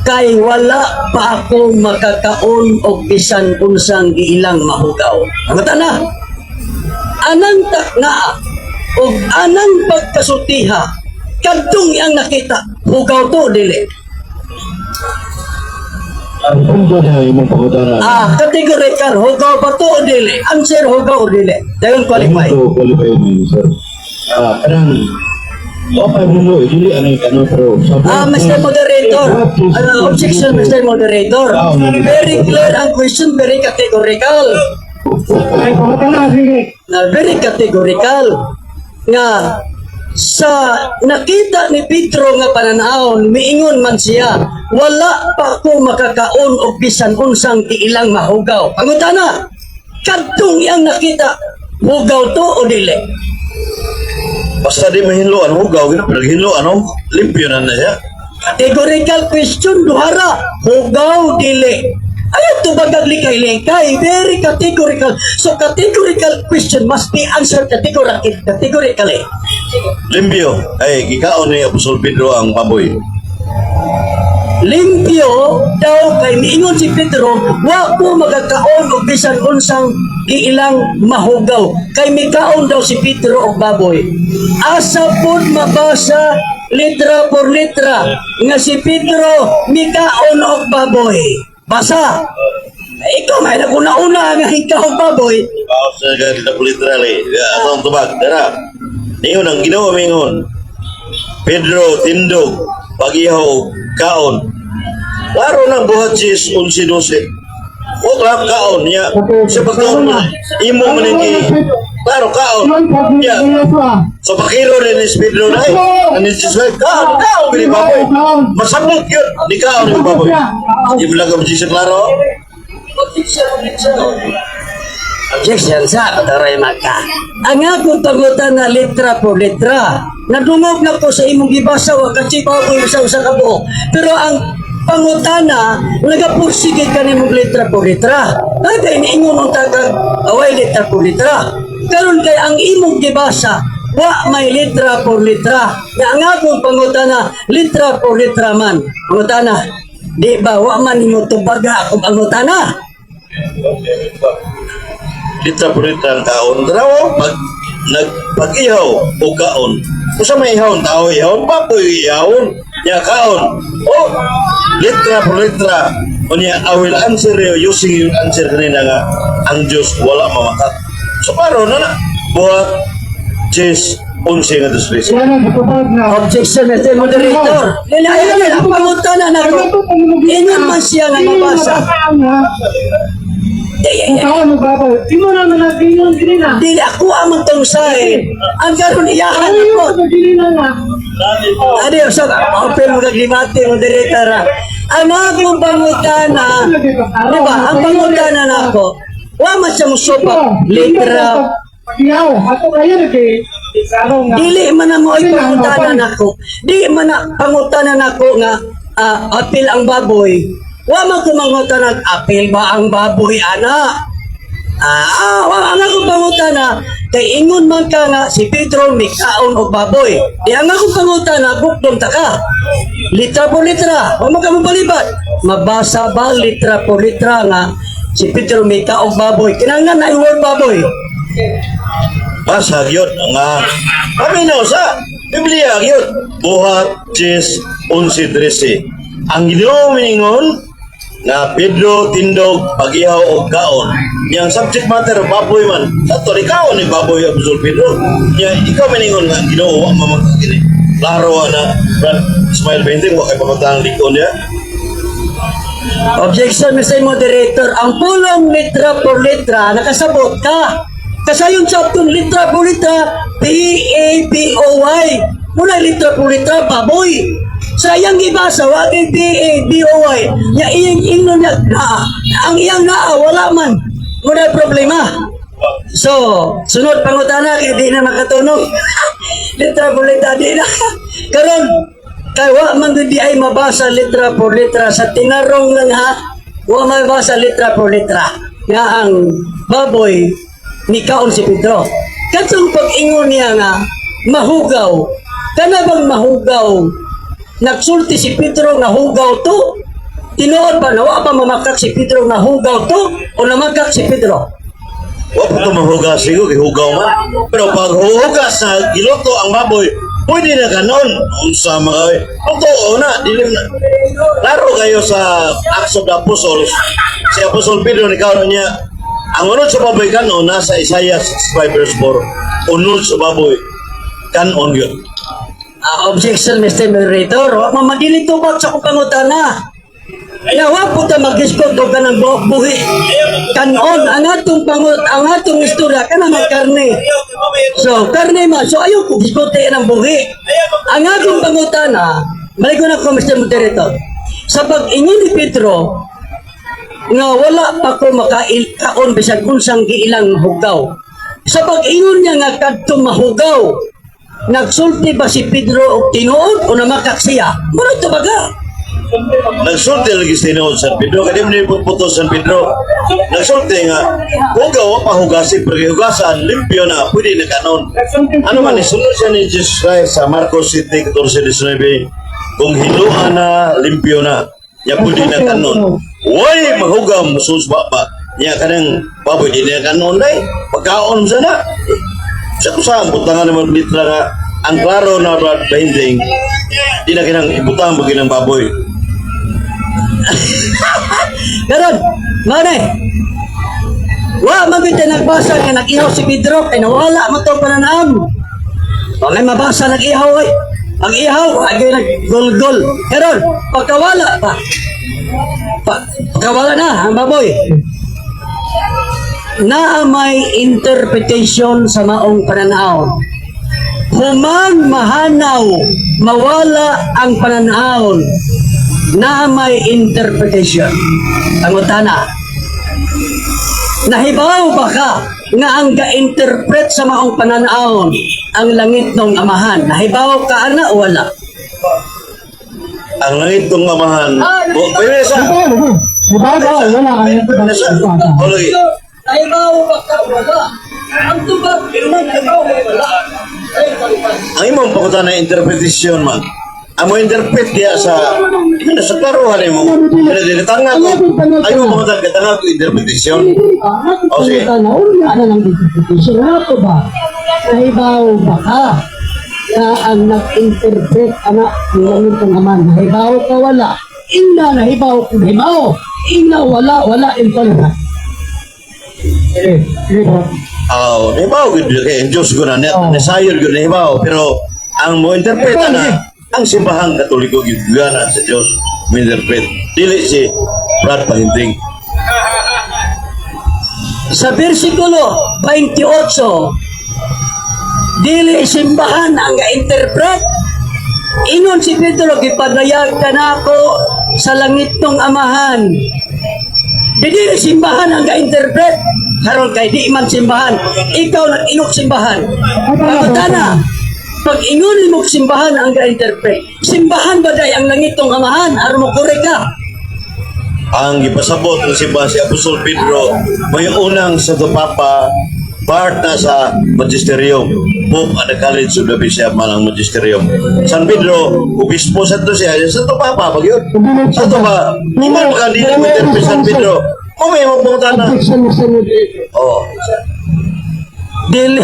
kay wala pa ako makakaon o bisan unsang giilang mahugaw. Ang na, anang takna o anang pagkasutiha, kadtong iyang nakita, hugaw to, dili. Ang pundo na yung pangutana. Categorical, hugaw ba to o dili? Answer, hugaw o dili. Dayon qualify. Ito qualify mo, sir. Karang, okay mo, hindi ano pero Mr. Moderator, objection, Mr. Moderator. Very clear ang question, very categorical. Ay, pangutana, sige. Very categorical. Nga, sa nakita ni Pedro nga pananaon, miingon man siya, wala pa ako makakaon o bisan unsang ilang mahugaw. Pangutana, kadtong iyang nakita, hugaw to o dili? Basta di mahinlo ang hugaw, pinaghinlo limpyo na siya. Categorical question, duhara, hugaw, dili. Ayaw to bagag likay-likay, very categorical. So categorical question must be answered categorically. Limpyo, ay gikaon ni Apostol Pedro ang baboy. limpyo daw kay miingon si Pedro, wa ko magakaon og bisan unsang giilang mahugaw. Kay mikaon daw si Pedro og baboy. Asa pod mabasa litra por litra nga si Pedro mikaon og baboy. Basa. Ikaw may naguna-una nga ikaw og baboy. Baos na ka dito literally. Atong tubag, dara. Ningon ang ginawa mingon. Pedro tindog, pagihaw, kaon. Klaro nang buhat sis 11-12. O klaro kaon niya. Sa pagkaon mo, imo maningki. Klaro kaon. Ya. So pakiro rin ni Pedro na eh. Ani Jesus kaon, kaon bili baboy. Masabot yun. Di kaon yung baboy. Di bilang ka Jesus klaro. Objection sa Pataray Maka. Ang akong pagutan na litra por litra. Nadungog na ko sa imong gibasa wa katsipaw ko sa usa ka buok. Pero ang pangutana nagapursige ka nimong litra por litra. Ay kay niingon ang tagag away litra por litra. Karon kay ang imong gibasa wa may litra por litra. Ya ang akong pangutana litra por litra man. Pangutana, di ba wa man nimo tubaga akong pangutana? Litra por litra ang kaon. Daraw, pag-ihaw o kaon. Kung sa may ihawon, tao ihawon, baboy ihawon. Ya kaon. O, litra por litra. O niya, I will answer you using yung answer kanina nga, ang Diyos wala mamakat. So, paro na na. Buhat, Ches, 11 nga dos Yan ang katubag na. Objection, Mr. Moderator. Lalayan ang pangutana na ko. Inyon man siya nga mabasa. Ang tao mo baboy. Imo na nagingong ginina. Dili ako amang tungsahin. Ang karon iyahan ako. Ginina na. Adi, so, open mo kaglimati, Moderator. Ang akong pangutana, diba, ang pangutana na ako, wa man siya musupak, litra, Pag-iyaw. Ato kayo naging. Isaro nga. dili man na mo ay pangutana nako. Di man na pangutana nako nga apil ang baboy. Wa man ko mangutana apil ba ang baboy ana? Wa ang ako pangutana kay ingon man ka nga si Pedro mikaon og baboy. Di ang ako pangutana bukdon ta ka. Litra por litra, wa man ka mabalibat. Mabasa ba litra por litra nga si Pedro mikaon og baboy. Kinahanglan na i-word baboy. Basag yun. Nga, kami na sa Biblia yun. Buhat, Ches, 11-13. Ang Ginoo mingon na Pedro tindog pagihaw o kaon. Yang subject matter baboy man. Sato ikaw ni baboy Apostol Pedro. Nya ikaw mingon nga Ginoo wa mamakakini. Klaro na Brad Ismail 20 wa kay pamatang likon ya. Objection, Mr. Moderator. Ang pulong litra por litra, nakasabot ka. Kasayong saptong litra por litra, P-A-B-O-Y. Muna litra por litra, baboy. Sayang ibasa, wagay P-A-B-O-Y. Ya iyang ingnon niya, ang iyang naa, wala man. Muna problema. So, sunod pangutana, kaya di na makatunog. Litra por litra, di na. Karon, kay wa man di ay mabasa litra por litra sa tinarong lang ha. Wa mabasa litra por litra. Nga ang baboy ni kaon si Pedro. Katong pag-ingon niya nga mahugaw. Kana bang mahugaw? Nagsulti si Pedro nga hugaw to. Tinuod pa na wa pa mamakak si Pedro nga hugaw to o namakak si Pedro. Wa pa ito mahugas sigo kay hugaw man. Pero pag hugas sa giluto ang baboy, pwede na ganon. Unsa mga totoo na, dilim na. Klaro kayo sa Acts of the Apostles. Si Apostol Pedro ni karon niya, ang unod sa baboy kanon nasa Isaiah 65 verse 4. Unod sa baboy kanon yun. Objection, Mr. Moderator. Wa mamadili tubag sa kupangutana. Nawa po ta mag-discord o ka ng buhi. Kanon, ang atong istorya ka na karne. So, karne man. So, ayaw ko diskute ng buhi. Ang atong pangutana, balik ko na ko, Mr. Moderator. Sa pag-ingon ni Pedro, nga wala pa ko makaon bisag unsang giilang hugaw. Sa pag-ingon niya nga kadto mahugaw, nagsulti ba si Pedro og tinuod o namakak siya? Muna ito baga. Nagsulti lagi sa Inoon San Pedro. Kaya mo puto San Pedro. Nagsulti nga, hugaw pa hugasin. Pero hugasan, limpyo na, pwede na kanon. Ano man, isunod siya ni Jesus Christ sa Marcos 7:14-19. kung hiluan na, limpyo na. Nya pwede na kanon. Way, mahugam, susba pa. Nya kanang baboy, di na kanon day. Pagkaon sana. Sa kusang, butangan naman litra nga, ang klaro na pahinting, di na kinang ibutang bagi ng baboy. Karon, mane. Wa magita nagbasa nga nag-ihaw si Pedro kay nawala mo to pananaam. Wa may mabasa nag-ihaw ay. Ang ihaw ay nag-gol-gol. Karon, pagkawala pa. Pagkawala na ang baboy. Na may interpretation sa maong pananaon. Human mahanaw, mawala ang pananaon. Na may interpretation. Pangutana. Nahibaw ba ka nga ang ga-interpret sa maong pananaon ang langit ng amahan? Nahibaw ka ana o wala? Ang langit ng amahan. Pwede sa. Diba ba? Wala kaya. O lagi. Nahibaw ba ka o wala? Ang tubag, nahibaw ba wala? Ang imong pakutan na interpretation man. Ang mo interpret diya sa klaruhan mo. Tanga ko. Ay mo pakutan katanga ko interpretation. O sige. Ano lang interpretation? Ano to ba? Nahibaw ba ka? Na ang nag-interpret anak ng langit ng aman. Nahibaw ka wala. Inna nahibaw kung nahibaw. Inna wala impala. Nahibaw gud kay Diyos ko na nasayod gud nahibaw pero ang mo interpret na ang simbahang Katoliko gud gana sa Dios mo interpret dili si Brad Pahinting. Sa versikulo 28, dili simbahan ang ga-interpret. Ingon si Pedro, gipadayag ka na ako sa langit ng amahan. Dili simbahan ang ga-interpret. Karon kay di man simbahan. Ikaw nag-inok simbahan. Pagkatana, pag ingon mo simbahan ang ga-interpret. Simbahan ba day ang langit ng amahan? Aron mo korek ka. Ang gipasabot ng simbahan si Apostol Pedro may unang sa Papa part na sa magisterium. Pope at the College of the Bishop man ang magisterium. San Pedro, obispo sa to siya. Sa to Papa, pag yun. Sa to ba? Iman ka hindi mo interpret San Pedro. Kung may magpunta na. Oh. Dili,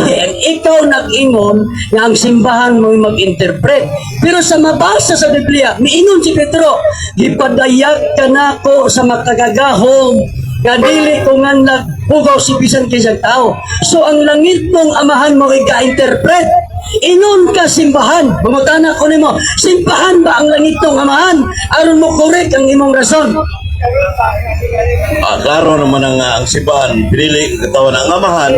ikaw nag-ingon na ang simbahan mo mag-interpret. Pero sa mabasa sa Biblia, miingon si Pedro, gipadayag ka na ko sa makagagahong nga dili ko nga naghugaw si bisan kisang tao. So ang langit mong amahan mo ika-interpret. Inon ka simbahan. Bumutana ko nimo, simbahan ba ang langit mong amahan? Aron mo korek ang imong rason. Klaro naman ang simbahan, pinili katawan ng amahan,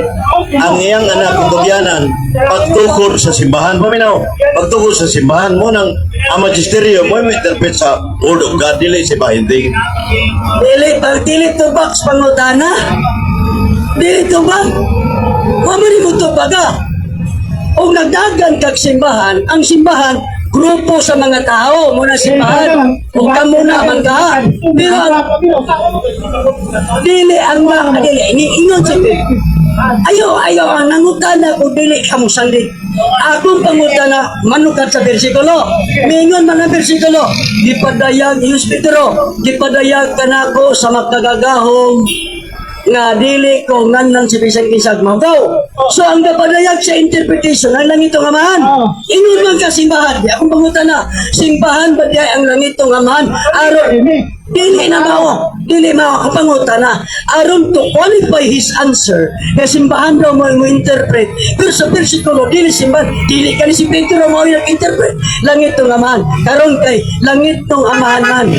ang iyang anak kutubyanan, pagtukod sa simbahan, paminaw, pagtukod sa simbahan mo ng ang magisterium mo interpret sa Word of God, dili si Pahinting. Dili to box pangutana. Dili to ba? Mamari mo to baga. O nagdagan kag simbahan, ang simbahan grupo sa mga tao muna simbahan o kamo na man ka pero dili ang mga dili ingon sa ayaw ang nangutana ko dili kamo sandi akong pangutana manukat sa bersikulo mingon mga bersikulo gipadayag Ius Pedro gipadayag kanako sa makagagahong nga dili ko nganang si bisang kisag mawdaw. So ang napadayag sa interpretation ang langit ng amahan. Ingon man ka simbahan. Di akong pangutan na. Simbahan ba diay ang langit ng amahan? Aron dili na mao. Dili mao ang pangutan na. Aron to qualify his answer. Kaya simbahan daw mo interpret. Pero sa versikulo dili simbahan. Dili ka ni si Pedro mo nag-interpret. Langit ng amahan. Karon kay langit ng amahan man.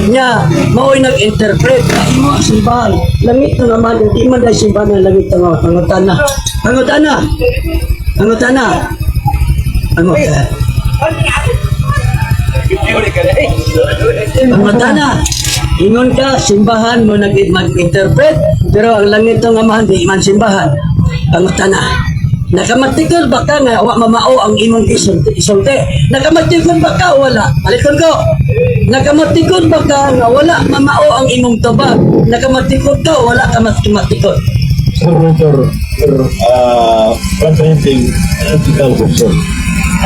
Nya mao nag-interpret. Imo simbahan. Langit ng amahan. Di man dahil simbahan ng langit ng amahan. Pangutan na. Pangutana. Ingon ka, simbahan mo mag-interpret, pero ang langit ng amahan, di man simbahan. Pangutana. Nakamatikod ba ka nga wa mamao ang imong isulti? Nakamatikod ba ka wala? Malikon ko. Nakamatikod ba ka nga wala mamao ang imong tubag? Nakamatikod ka wala ka matikod? Brad Pahinting, ethical question.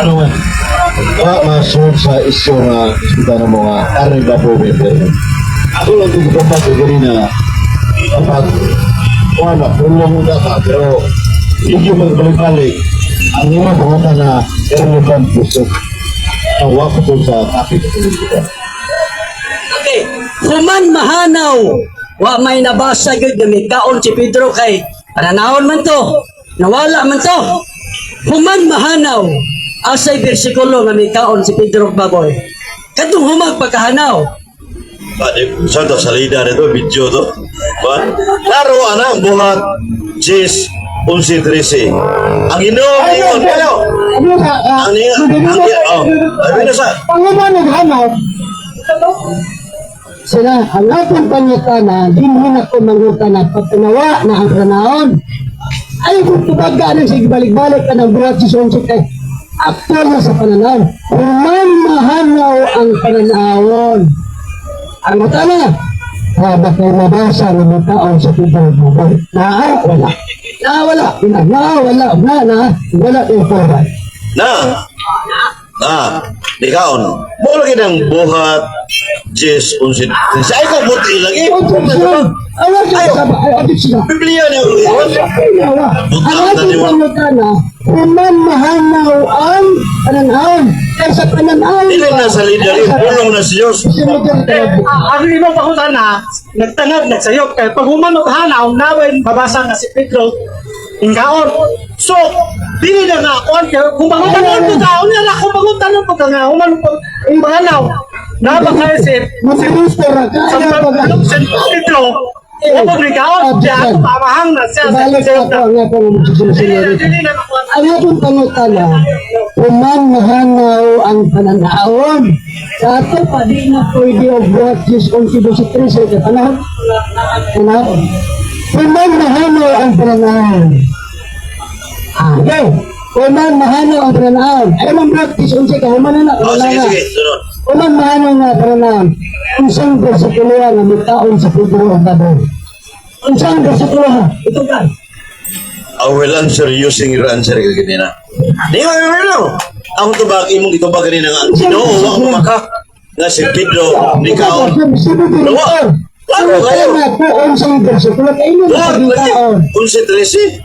Ano man? masunod sa isyo nga iskutan ng mga karne ba po Pedro. Ako lang kung kapag gawin na kapag wala, pulong mo ka pero hindi magbalik-balik ang mga pangata na relevant gusto ang wako po sa topic ko. Okay, human mahanaw, wa may nabasa gyud nga may kaon si Pedro kay pananahon man to, nawala man to. Human mahanaw, asay bersikulo nga may kaon si Pedro baboy. Kadtong humag pagkahanaw. Saan to? Salida nito, video to. Klaro, anak, buhat, 11:13. Ang Ginoo ingon kayo. Ano sa, Ano sa? Panguman naghanap, sila, ang atong pangutana, dinhin ako mangutana, pagpanawa na ang pranaon. Ay, kung tubaga na sige balik-balik ka ng burat si Sonsi kay aktor na sa pananaw. Human mahanaw ang pananawon. Ang utana, bakit mabasa ng mga taon sa tibay mo? Wala. Wala yung poray. Di kaon. Mo lagi ng buhat, 11:13. Ay ko buti lagi. Biblia na Ang ating pangutana, human mahanaw ang pananaon. Kaya sa pananaon, Dili na sa leader, pulong na si Diyos. Ang ibang pakutan na, nagtangag, nagsayok, kaya pag humanok hanaw, nawin, babasa nga si Pedro, ingkaon. So, dili na nga ako, kung pangutan po ka, unyala, kung pangutan po ka nga, humanok po, yung hanaw, nabakaisip, Mag-minister ka, sa kaya pag- si Pedro, upag ingkaon, siya, ako pamahang na siya, Balik ako ang atong magsusunod. dili na ako, Ang atong pangutana, human mahanaw ang pananaon. Sa ato pa, di na pwede o buhat Diyos kung si 12:13 ka panahon. Panahon. Human mahanaw ang pananaon. Okay. Human mahanaw ang pananaon. Ay, man practice, unsi ka, human na Oh, sige, sige, sunod. Human mahanaw nga pananaon. Unsang bersikulo nga may taon sa Pedro ang baboy. Unsang bersikulo ha? Ito ka. I will answer using your answer ka ganina. Di ba, ako to ba, imong ito ba ganina nga, Ginoo, wak maka, nga si Pedro, di kaon. Lawa, klaro kayo. Unsang bersikulo kayo Buhat lagi, 11:13.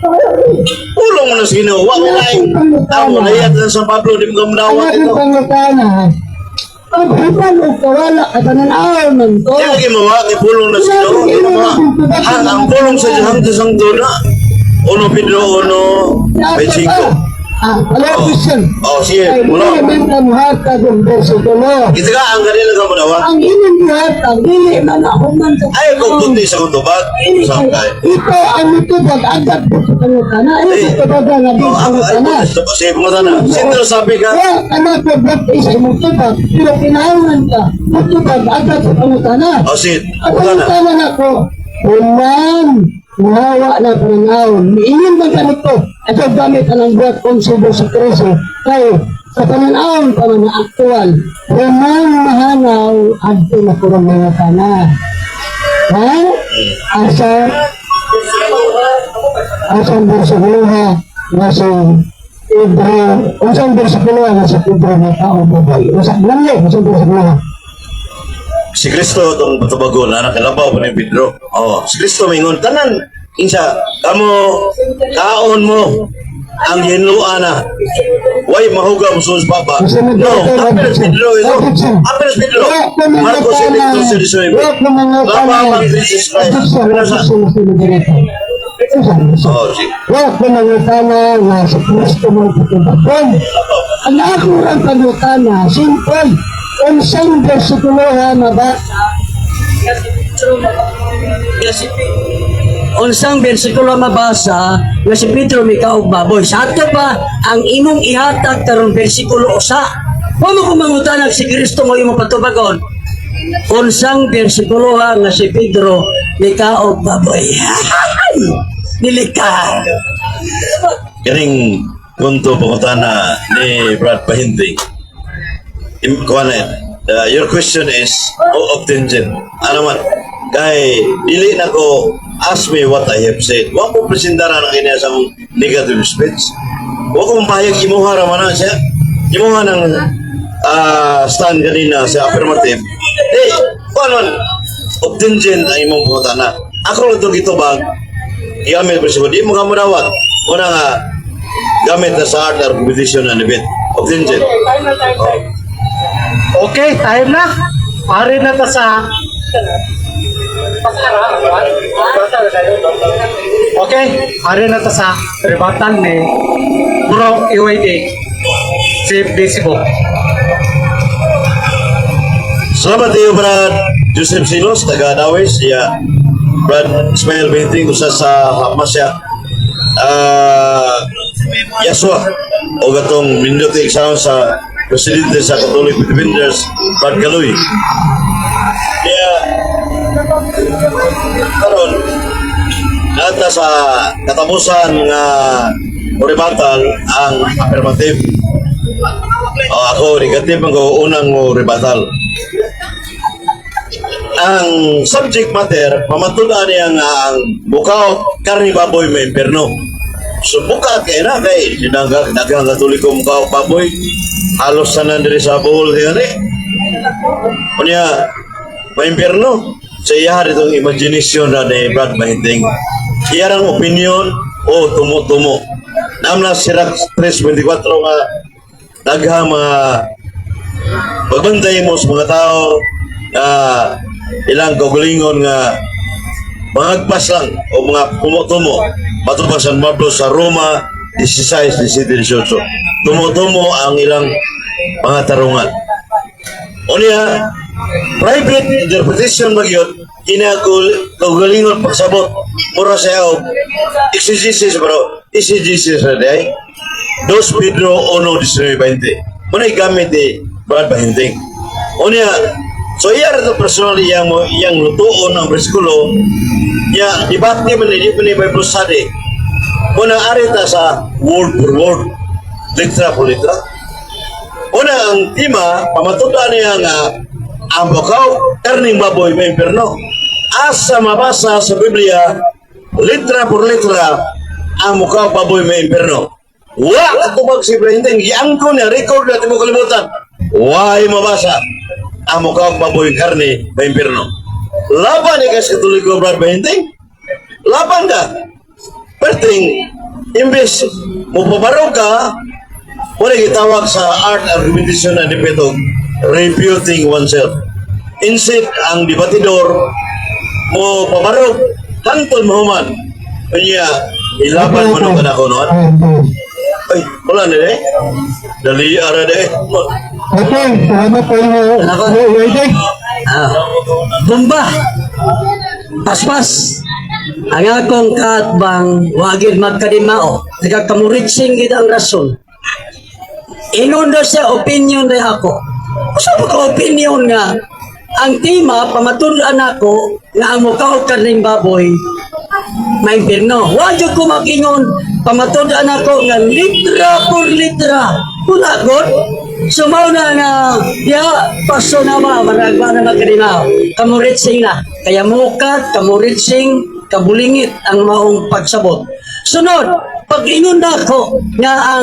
Pulong mo na si Ginoo, wak mo laing. Tamo, layat lang sa Pablo, di mo ka madawat Ang ito. pangutana, paghipan o kawala at ananaw ng to. Kaya lagi mawa, kay pulong na si Ginoo, di mo ma. Ang pulong sa Diyang Dasang Duna, Uno Pedro, 1:25. Wala question. Oh, sige, Ay, mula. dili man ang hatag ng bersikulo. Kita ka, ang ganila ka madawa. Ang inyong hatag, dili man ako man sa Ay, kung puti sa kutubag, saan kayo? ito ang mitubag agad po sa pangutana. Ano sa pagbaga nga di pangutana? Sige, pumunta na. Sino sabi ka? Kaya anak ko baptay sa imong tubag, pero kinahanglan ka, matubag agad sa pangutana. O, sige, Ang pumunta na. pangutana na ko, human, mahawa na pananaon. Iyon bang ganito? Ito gamit ang buhat kong subo sa preso. Kaya, sa pananaon pa man na aktual, human mahanaw, adto na kurang mga kana. Ha? Asang bersikuloha na si Pedro, asang bersikuloha na si Pedro na tao babay. Asang bersikuloha. Si Kristo itong patubago na nakalabaw pa ni Pedro. Oh, si Kristo mingon tanan. Insa, kamo kaon mo ang hinluan na. Way mahuga mo sus papa. No, apenas Pedro ito. Apenas Pedro. Marcos 7:19. Lama ang Jesus Christ. Apenas sa. Oh, si. Wala ko nangutana nga sa Kristo mo patubagon. Ang ako ang pangutana, simple. Unsang bersikuloha mabasa. Unsang bersikulo mabasa nga si Pedro may kaog baboy. Sa ato pa ang imong ihatag karong bersikulo usa. Wa mo ko mangutanag si Kristo mo imong patubagon. Unsang bersikulo nga si Pedro may kaog baboy. Nilikha. Kaning punto pangutana ni Brad Pahinting. Your question is of tangent. Ano man? Kay dili na ko ask me what I have said. Wa ko presentara na kanya sa negative speech. Wa ko mapahayag imuha ra man na siya. Imuha ng stand kanina sa affirmative, paano obtingent ang imong pangutana. Ako lang itong itubag, gamit pa siya, di mo ka murawat. Una nga, gamit na sa art or competition na nabit. Obtingent. Okay, time na. Pare na ta sa... Okay, pare na ta sa rebatan ni Bro EYD. Si Basibo. Salamat iyo, Brad Joseph Silos, taga Dawes. Brad Ismail Benting, usa sa Hamasya. Yaswa, o gatong Mindote Exam sa Presidente sa Catholic Defenders, Brad Galoy. Kaya, karon nata sa katapusan nga rebuttal ang affirmative. Ako, negative ang unang rebuttal. Ang subject matter, pamatulaan niya nga ang bukaw, karni baboy may imperno. So buka kaya na kay dagang katoliko bukaw baboy, halos sanan diri sa buhol kaya ni. Kunya, may imperno. Sa iya itong imagination na ni Brad Mahinting. Iyarang opinion o tumo-tumo. Namna Sirach 3:24 nga daghang mga pagbantay mo sa mga tao na ilang kaugalingon nga mangagpas lang o mga tumo-tumo matupasan mablo sa Roma 16:17. Tumo-tumo ang ilang mga tarungan. O niya, private interpretation magyod kaugalingon pagsabot mura sa iyo exegesis bro exegesis na day 2 Pedro 1:19 muna gamit ni Brad Mahinting. O niya, so iya ito personally yang lutuon ang bersikulo niya debate man ni Bible study muna arita sa word for word litra por litra. Una ang tema pamatutaan niya nga ang bukaw karning baboy may imperno. Asa mabasa sa Biblia litra por litra ang bukaw baboy may imperno. Wa katubag si Brandon giangko niya record natin mo kalimutan. Why mabasa ang bukaw baboy karne may imperno. Laban ni kas Katoliko Brad Mahinting. Laban ka. Perting imbes mo pabarog ka wala gitawag sa art argumentation na dipetog refuting oneself. Instead, ang debatidor mo pabarog hantol mahuman. Kanya, ilaban mo nung kanakunon. Ay, wala na eh. Dali ara na eh. Okay, salamat po yung EYD. Bomba! Paspas! Ang akong kaatbang wagid magkadimao. Nagkakamuritsing gid ang rason. Ingon daw siya opinion na ako. Sa pagka-opinion nga, ang tema, pamatulaan ako nga ang mukha o karning baboy, may impirno. Huwag yung kumakingon, pamatulaan ako nga litra por litra. Wala god. Sumaw na nga, paso na maragba na magkadinaw. Kamuritsing na. Kaya mukat, kamuritsing, kabulingit ang maong pagsabot. Sunod, pag ingon na ako nga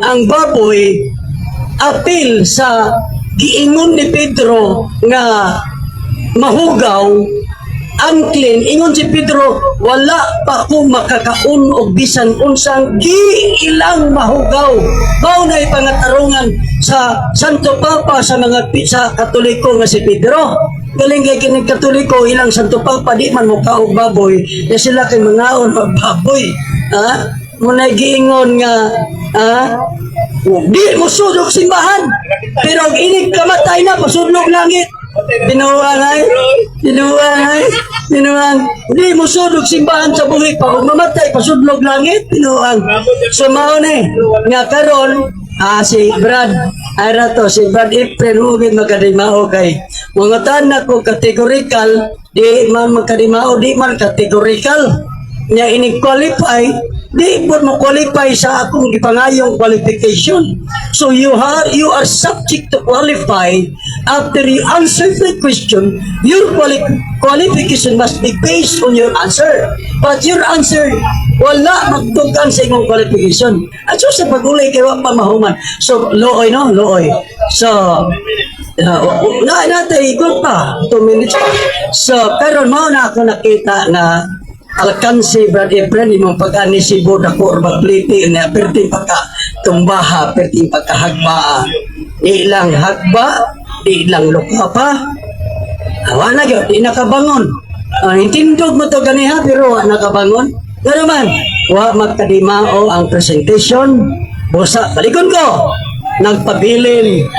ang baboy apil sa giingon ni Pedro nga mahugaw ang clean, ingon si Pedro wala pa ko makakaon og bisan unsang giilang mahugaw. Mao na ipangatarungan sa Santo Papa sa mga sa Katoliko nga si Pedro. Galing kay kining Katoliko ilang Santo Papa di man mukaog baboy na sila kay mangaon og baboy. Ha? Muna giingon nga di mo sudok simbahan pero inig kamatay na pasudlog langit. Binuang di mo sudok simbahan sa buhi pa kung mamatay pasudlog langit binuang. So mao ni nga karon si Brad si Brad Efren hugid makadimao kay mga tanan ko categorical di man makadimao di man categorical nya ini-qualify, di po mo qualify sa akong ipangayong qualification. So you are subject to qualify after you answer the question. Your qualification must be based on your answer. But your answer wala magtugan sa imong qualification. At so sa pag-uli kayo pa mahuman. So looy no, looy. So natay ikot pa 2 minutes pa. So karon mo na ako nakita na alkansi Brad Efren imong pag-ani si Boda ko or magliti na perting pagka tumbaha, perting pagkahagba. Di lang hagba, di lang luka pa. Awa na gyud, di nakabangon. Intindog mo to ganiha pero wa nakabangon. Nga naman, wa magkadimao ang presentation. Busa, balikon ko. Nagpabilin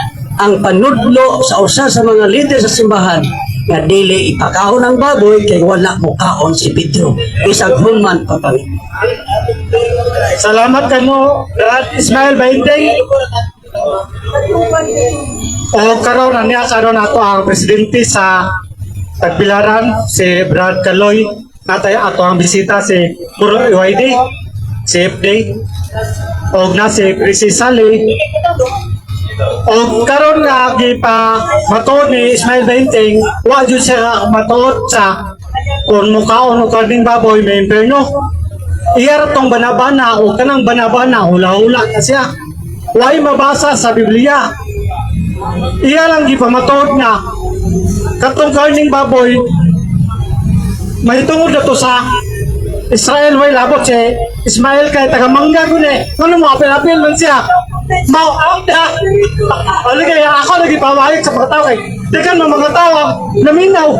ang panudlo sa usa sa mga leader sa simbahan nga dili ipakaon ang baboy kay wala mo kaon si Pedro. Isang human pa pang. Salamat kamo, Brad Ismael Bainteng. O karon niya karon ato ang presidente sa Tagbilaran, si Brad Caloy. Natay ato ang bisita si Puro UID, si FD. O na si Prisi Sali. O karon nga gipa matuod ni Ismael Bainteng, wa jud siya matuod sa kung mukaon o kaning baboy may imperno. Iyar tong banabana o kanang banabana hula-hula na siya. Way mabasa sa Biblia. Iya lang gipamatuod nga katong kaning baboy may tungod na to sa Israel way labot si Ismael kay taga Mangga gud eh. Ano mo apil-apil man siya. Mau out na. Ano kaya ako lagi pawayag sa mga tao kay. Tekan mga tao naminaw.